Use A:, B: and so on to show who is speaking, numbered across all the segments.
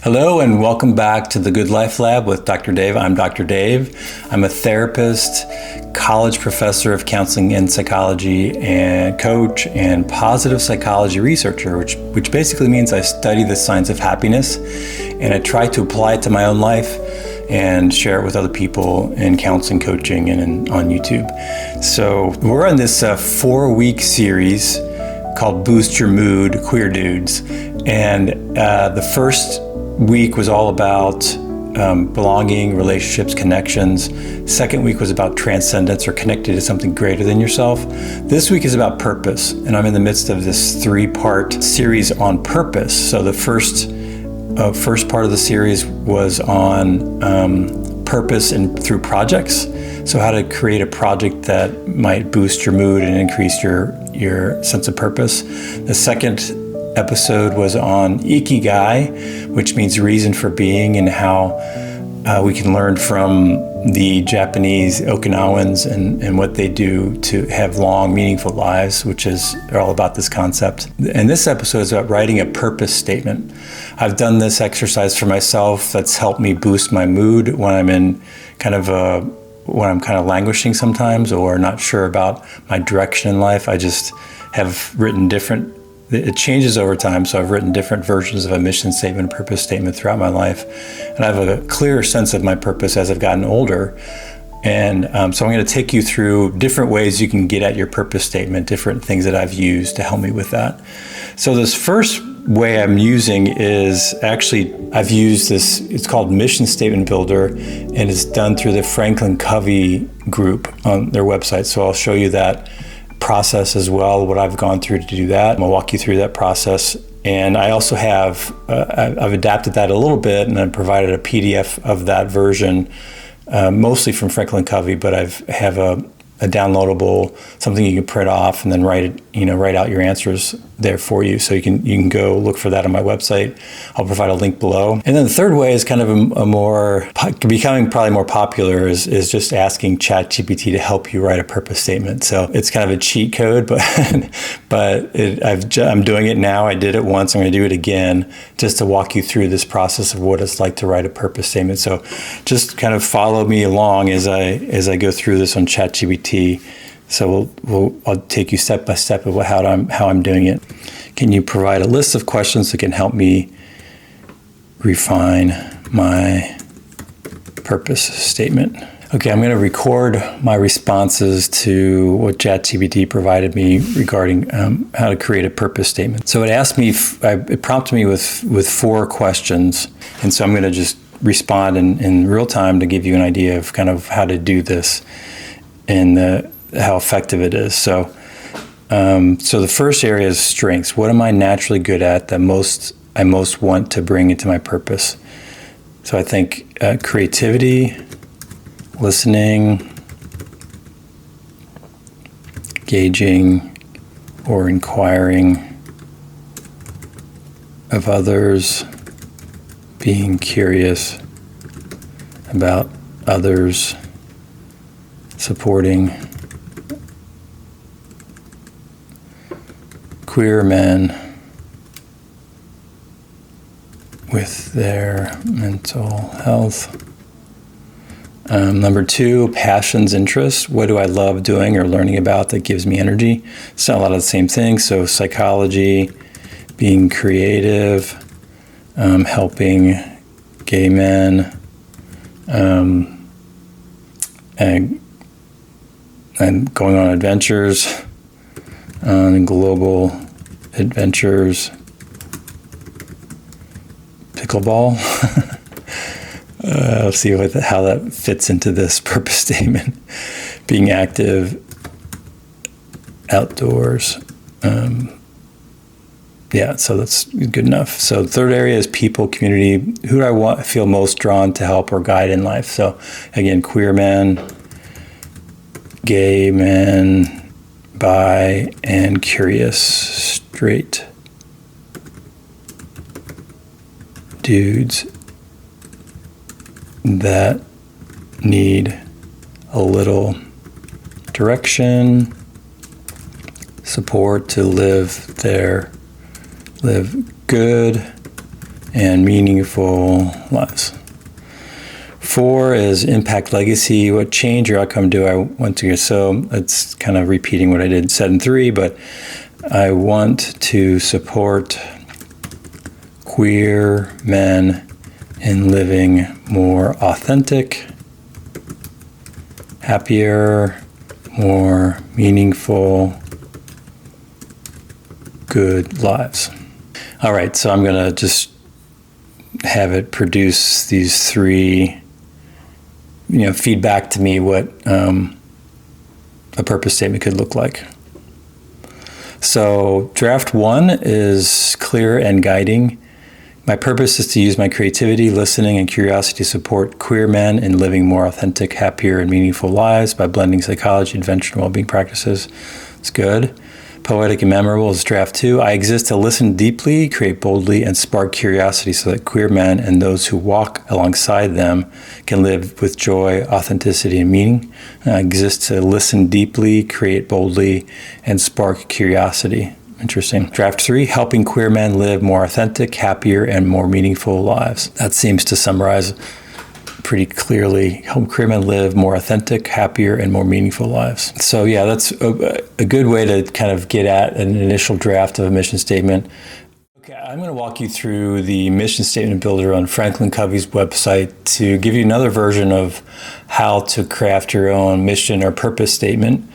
A: Hello and welcome back to the Good Life Lab with Dr. Dave. I'm Dr. Dave. I'm a therapist, college professor of counseling and psychology, and coach and positive psychology researcher, which basically means I study the science of happiness and I try to apply it to my own life and share it with other people in counseling, coaching, and on YouTube. So we're on this 4-week series called Boost Your Mood, Queer Dudes. And the first week was all about belonging, relationships, connections. Second week was about transcendence or connected to something greater than yourself. This week is about purpose, and I'm in the midst of this 3-part series on purpose. So the first part of the series was on purpose and through projects. So how to create a project that might boost your mood and increase your sense of purpose. The second episode was on ikigai, which means reason for being, and how we can learn from the Japanese Okinawans and what they do to have long, meaningful lives, which is all about this concept. And this episode is about writing a purpose statement. I've done this exercise for myself that's helped me boost my mood when I'm in kind of languishing sometimes or not sure about my direction in life. I just have written it changes over time, so I've written different versions of a mission statement, purpose statement throughout my life. And I have a clearer sense of my purpose as I've gotten older. And so I'm going to take you through different ways you can get at your purpose statement, different things that I've used to help me with that. So this first way I'm using is I've used this, it's called Mission Statement Builder, and it's done through the FranklinCovey group on their website. So I'll show you that process as well, what I've gone through to do that. I'm gonna walk you through that process. And I also have, I've adapted that a little bit, and I've provided a PDF of that version, mostly from FranklinCovey, but I have a downloadable, something you can print off and then write out your answers there for you. So you can go look for that on my website. I'll provide a link below. And then the third way is kind of becoming probably more popular is just asking ChatGPT to help you write a purpose statement. So it's kind of a cheat code, but I'm doing it now. I did it once. I'm going to do it again just to walk you through this process of what it's like to write a purpose statement. So just kind of follow me along as I go through this on ChatGPT. So I'll take you step by step of how I'm doing it. Can you provide a list of questions that can help me refine my purpose statement? Okay, I'm going to record my responses to what ChatGPT provided me regarding how to create a purpose statement. So it prompted me with 4 questions, and so I'm going to just respond in real time to give you an idea of kind of how to do this and how effective it is. So the first area is strengths. What am I naturally good at that I most want to bring into my purpose? So I think creativity, listening, gauging or inquiring of others, being curious about others, supporting queer men with their mental health. Number 2, passions, interests. What do I love doing or learning about that gives me energy? It's not a lot of the same things. So psychology, being creative, helping gay men, and going on adventures, global adventures, pickleball. Let's see how that fits into this purpose statement. Being active, outdoors. So that's good enough. So the third area is people, community. Who do I feel most drawn to help or guide in life? So again, queer men, gay men, bi, and curious, straight dudes that need a little direction, support to live good, and meaningful lives. 4 is impact legacy. What change or outcome do I want to get? So it's kind of repeating what I said in 3, but I want to support queer men in living more authentic, happier, more meaningful, good lives. All right, so I'm going to just have it produce these 3, feedback to me what a purpose statement could look like. So draft 1 is clear and guiding. My purpose is to use my creativity, listening, and curiosity to support queer men in living more authentic, happier, and meaningful lives by blending psychology, adventure, and well-being practices. It's good. Poetic and memorable is draft 2. I exist to listen deeply, create boldly, and spark curiosity so that queer men and those who walk alongside them can live with joy, authenticity, and meaning. I exist to listen deeply, create boldly, and spark curiosity. Interesting. Draft 3, helping queer men live more authentic, happier, and more meaningful lives. That seems to summarize pretty clearly. Help queer men live more authentic, happier, and more meaningful lives. So yeah, that's a good way to kind of get at an initial draft of a mission statement. Okay, I'm going to walk you through the Mission Statement Builder on Franklin Covey's website to give you another version of how to craft your own mission or purpose statement.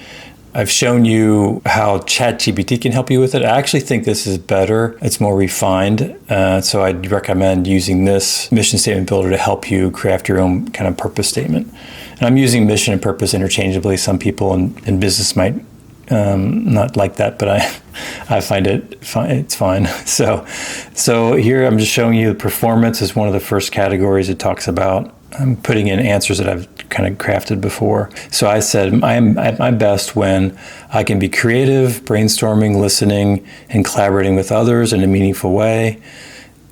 A: I've shown you how ChatGPT can help you with it. I actually think this is better. It's more refined. So I'd recommend using this Mission Statement Builder to help you craft your own kind of purpose statement. And I'm using mission and purpose interchangeably. Some people in business might not like that, but I find it fine. It's fine. So here I'm just showing you the performance is one of the first categories it talks about. I'm putting in answers that I've kind of crafted before. So I said, I am at my best when I can be creative, brainstorming, listening, and collaborating with others in a meaningful way,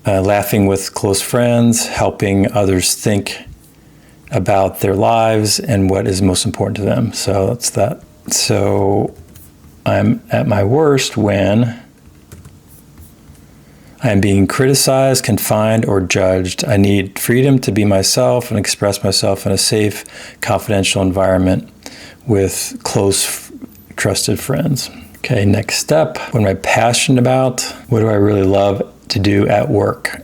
A: laughing with close friends, helping others think about their lives and what is most important to them. So that's that. So I'm at my worst when I am being criticized, confined, or judged. I need freedom to be myself and express myself in a safe, confidential environment with close, trusted friends. Okay, next step. What am I passionate about? What do I really love to do at work?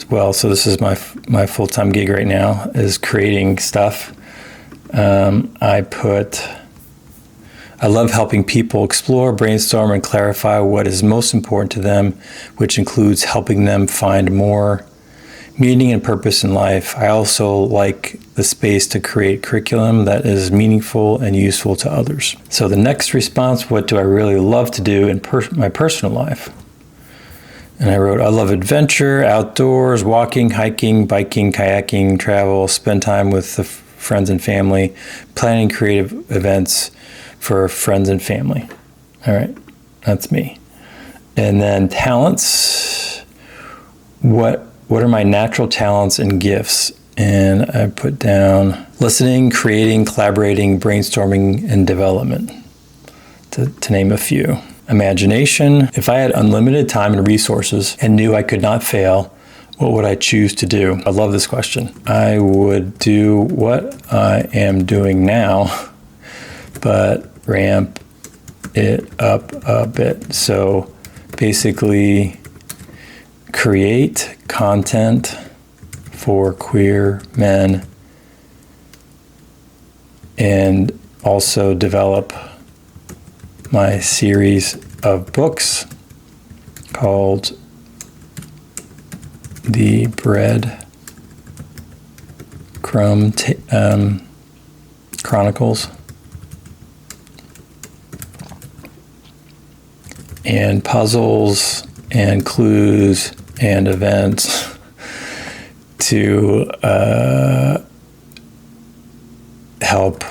A: Well, so this is my full-time gig right now, is creating stuff. I love helping people explore, brainstorm, and clarify what is most important to them, which includes helping them find more meaning and purpose in life. I also like the space to create curriculum that is meaningful and useful to others. So the next response, what do I really love to do in my personal life? And I wrote, I love adventure, outdoors, walking, hiking, biking, kayaking, travel, spend time with the friends and family, planning creative events for friends and family. All right, that's me. And then talents. What are my natural talents and gifts? And I put down listening, creating, collaborating, brainstorming, and development, to name a few. Imagination. If I had unlimited time and resources and knew I could not fail, what would I choose to do? I love this question. I would do what I am doing now, but ramp it up a bit. So basically create content for queer men and also develop my series of books called The Bread Crumb Chronicles, and puzzles and clues and events to help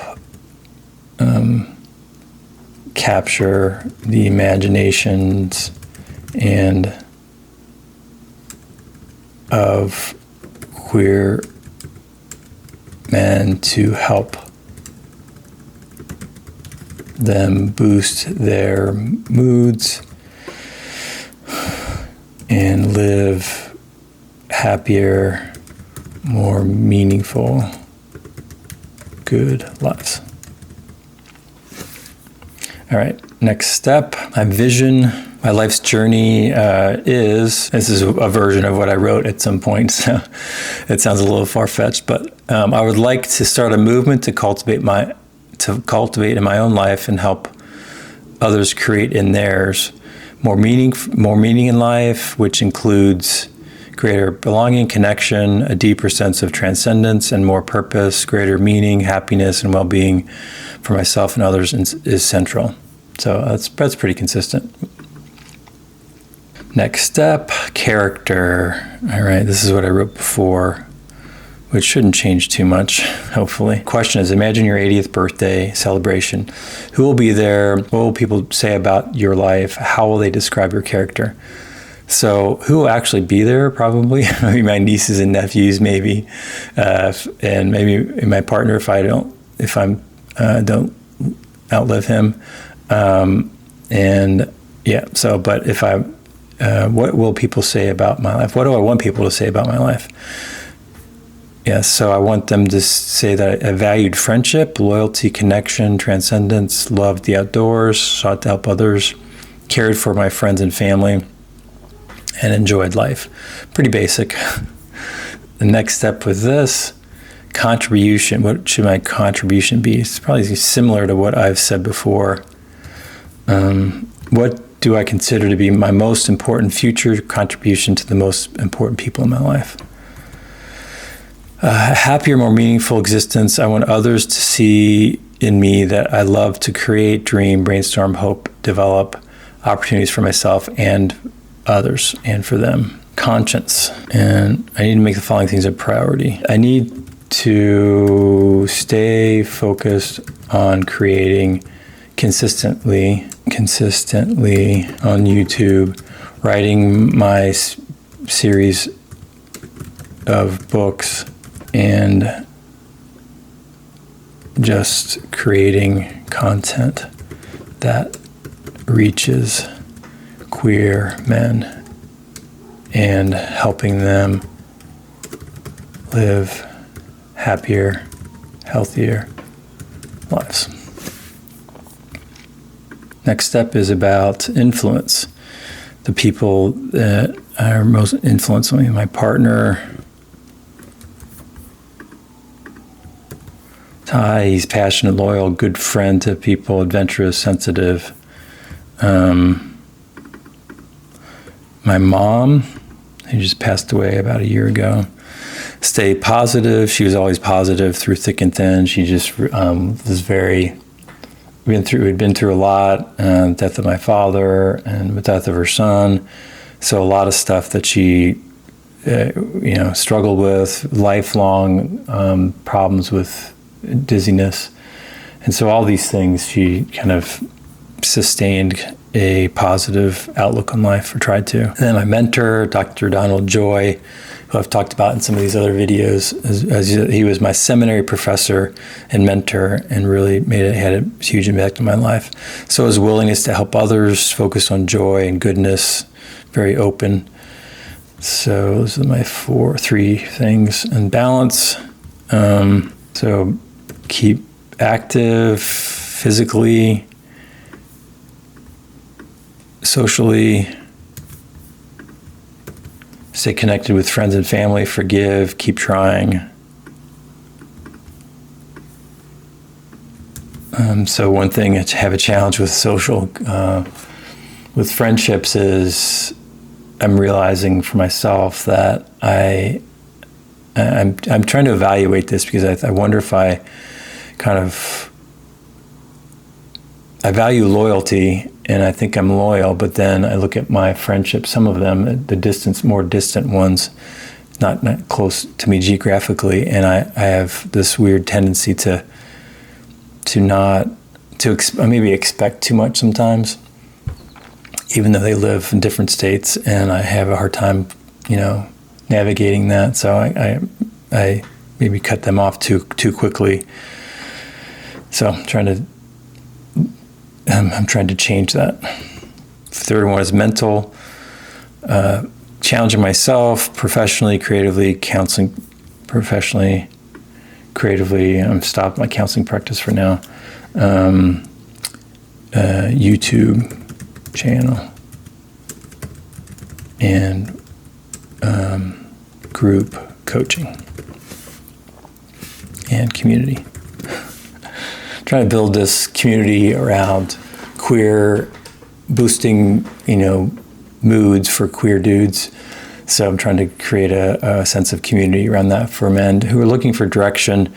A: capture the imaginations and of queer men to help them boost their moods and live happier, more meaningful, good lives. All right, next step, my vision, my life's journey this is a version of what I wrote at some point, so it sounds a little far-fetched, but I would like to start a movement to cultivate in my own life and help others create in theirs more meaning in life, which includes greater belonging, connection, a deeper sense of transcendence and more purpose, greater meaning, happiness, and well-being for myself and others is central. So that's pretty consistent. Next step, character. All right, this is what I wrote before, which shouldn't change too much, hopefully. Question is, imagine your 80th birthday celebration. Who will be there? What will people say about your life? How will they describe your character? So who will actually be there? Probably maybe my nieces and nephews, maybe, and maybe my partner if I don't outlive him. But if what will people say about my life? What do I want people to say about my life? Yes, so I want them to say that I valued friendship, loyalty, connection, transcendence, loved the outdoors, sought to help others, cared for my friends and family, and enjoyed life. Pretty basic. The next step with this, contribution. What should my contribution be? It's probably similar to what I've said before. What do I consider to be my most important future contribution to the most important people in my life? A happier, more meaningful existence. I want others to see in me that I love to create, dream, brainstorm, hope, develop opportunities for myself and others and for them. Conscience. And I need to make the following things a priority. I need to stay focused on creating consistently on YouTube, writing my series of books, and just creating content that reaches queer men and helping them live happier, healthier lives. Next step is about influence. The people that are most influencing me, my partner, Ty, he's passionate, loyal, good friend to people, adventurous, sensitive. My mom, who just passed away about a year ago, stay positive. She was always positive through thick and thin. She just was very, we'd been through a lot, death of my father and the death of her son. So a lot of stuff that she, struggled with, lifelong problems with dizziness. And so all these things, she kind of sustained a positive outlook on life, or tried to. And then my mentor, Dr. Donald Joy, who I've talked about in some of these other videos, as he was my seminary professor and mentor, and really had a huge impact on my life. So his willingness to help others, focus on joy and goodness, very open. So those are my three things. And balance. So keep active physically, socially, stay connected with friends and family, forgive, keep trying. So one thing to have a challenge with with friendships is I'm realizing for myself that I'm trying to evaluate this, because I wonder if I value loyalty, and I think I'm loyal, but then I look at my friendships, some of them, the more distant ones, not close to me geographically, and I have this weird tendency to maybe expect too much sometimes, even though they live in different states, and I have a hard time, navigating that. So I maybe cut them off too quickly. So I'm trying to change that. The third one is mental. challenging myself professionally, creatively, counseling professionally, creatively. I'm stopped my counseling practice for now. YouTube channel and group coaching and community. Trying to build this community around queer, boosting, moods for queer dudes. So I'm trying to create a sense of community around that for men who are looking for direction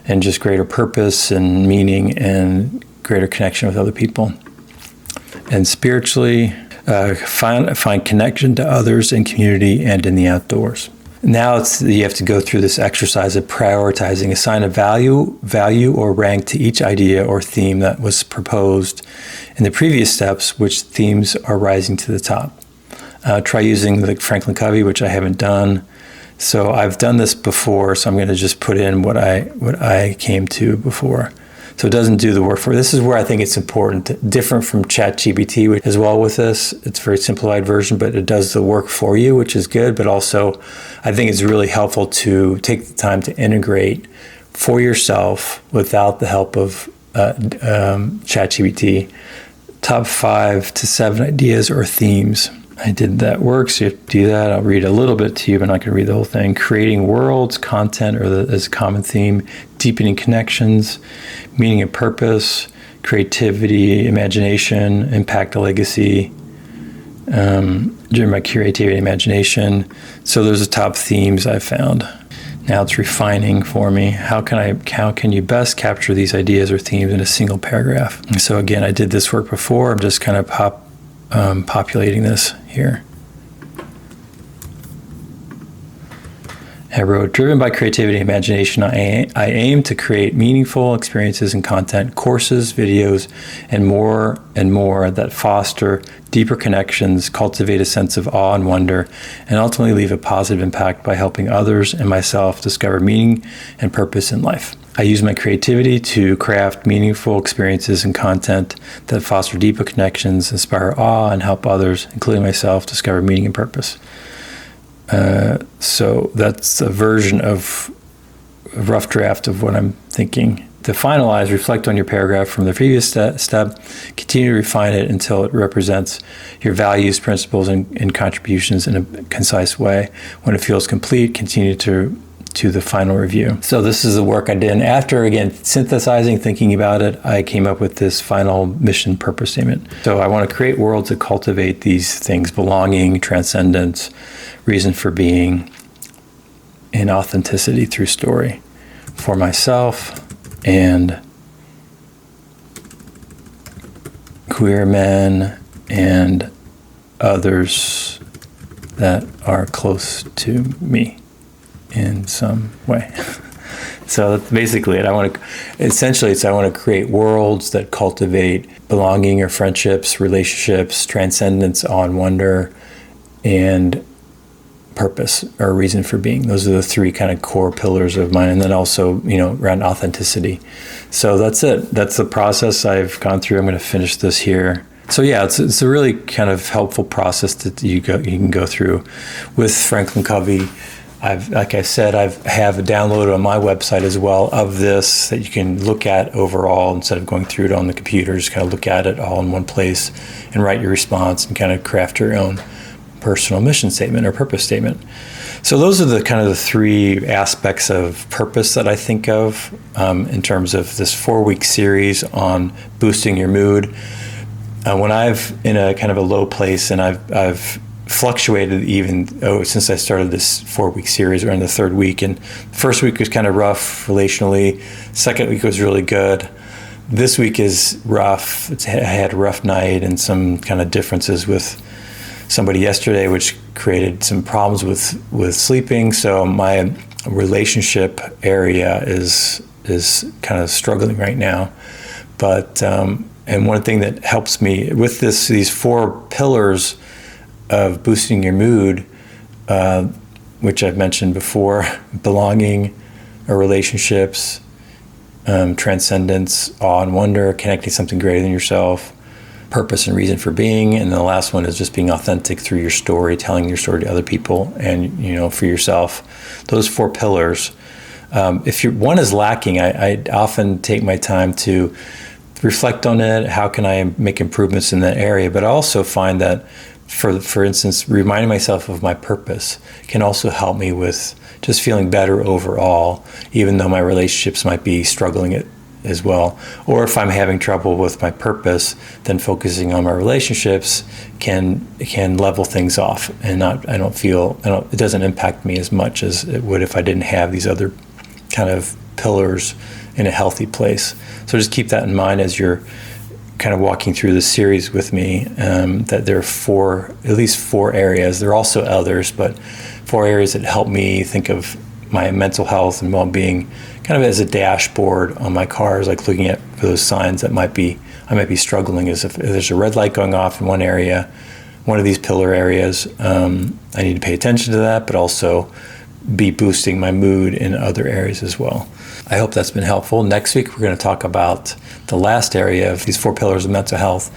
A: and just greater purpose and meaning and greater connection with other people. And spiritually, find connection to others in community and in the outdoors. Now you have to go through this exercise of prioritizing, assign a value or rank to each idea or theme that was proposed in the previous steps, which themes are rising to the top. Try using the FranklinCovey, which I haven't done. So I've done this before, so I'm going to just put in what I came to before. So it doesn't do the work for. This is where I think it's important, different from ChatGPT as well with this. It's a very simplified version, but it does the work for you, which is good. But also, I think it's really helpful to take the time to integrate for yourself without the help of ChatGPT. Top 5 to 7 ideas or themes. I did that work, so you have to do that. I'll read a little bit to you, but I'm not going to read the whole thing. Creating worlds, content, as a common theme. Deepening connections, meaning and purpose, creativity, imagination, impact a legacy, during my creativity, imagination. So those are top themes I found. Now it's refining for me. How can you best capture these ideas or themes in a single paragraph? And so again, I did this work before. I'm just kind of populating this here. I wrote, driven by creativity and imagination, I aim to create meaningful experiences and content, courses, videos, and more that foster deeper connections, cultivate a sense of awe and wonder, and ultimately leave a positive impact by helping others and myself discover meaning and purpose in life. I use my creativity to craft meaningful experiences and content that foster deeper connections, inspire awe, and help others, including myself, discover meaning and purpose. So that's a version of a rough draft of what I'm thinking. To finalize, reflect on your paragraph from the previous step. Continue to refine it until it represents your values, principles, and contributions in a concise way. When it feels complete, continue to the final review. So this is the work I did. And after, again, synthesizing, thinking about it, I came up with this final mission purpose statement. So I want to create worlds that cultivate these things: belonging, transcendence, reason for being, and authenticity through story for myself and queer men and others that are close to me in some way. So that's basically it. I want to create worlds that cultivate belonging or friendships, relationships, transcendence, awe and wonder, and purpose or reason for being. Those are the 3 kind of core pillars of mine. And then also, around authenticity. So that's it. That's the process I've gone through. I'm going to finish this here. So yeah, it's a really kind of helpful process that you can go through with FranklinCovey. Like I said, I have a download on my website as well of this that you can look at overall instead of going through it on the computer. Just kind of look at it all in one place and write your response and kind of craft your own personal mission statement or purpose statement. So those are the kind of the 3 aspects of purpose that I think of in terms of this 4-week series on boosting your mood. When I've in a kind of a low place, and I've fluctuated even since I started this 4-week series. We're in the 3rd week, and the first week was kind of rough relationally. Second week was really good. This week is rough. I had a rough night and some kind of differences with somebody yesterday, which created some problems with sleeping. So my relationship area is kind of struggling right now. But and one thing that helps me with these 4 pillars of boosting your mood, which I've mentioned before: belonging, or relationships, transcendence, awe and wonder, connecting something greater than yourself, purpose and reason for being. And the last one is just being authentic through your story, telling your story to other people and, for yourself. Those 4 pillars. If one is lacking, I often take my time to reflect on it. How can I make improvements in that area? But I also find that, for instance, reminding myself of my purpose can also help me with just feeling better overall, even though my relationships might be struggling as well. Or if I'm having trouble with my purpose, then focusing on my relationships can level things off, and it doesn't impact me as much as it would if I didn't have these other kind of pillars in a healthy place. So just keep that in mind as you're kind of walking through this series with me, that there are at least four areas. There are also others, but 4 areas that help me think of my mental health and well-being kind of as a dashboard on my cars, like looking at those signs that I might be struggling. As if there's a red light going off in one area, one of these pillar areas, I need to pay attention to that, but also be boosting my mood in other areas as well. I hope that's been helpful. Next week, we're going to talk about the last area of these 4 pillars of mental health,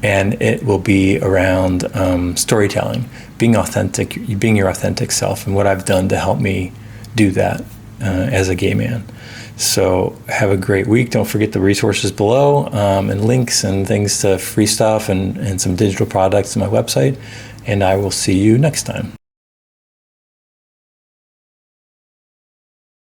A: and it will be around storytelling, being authentic, being your authentic self, and what I've done to help me do that as a gay man. So have a great week. Don't forget the resources below, and links and things to free stuff and some digital products on my website, and I will see you next time.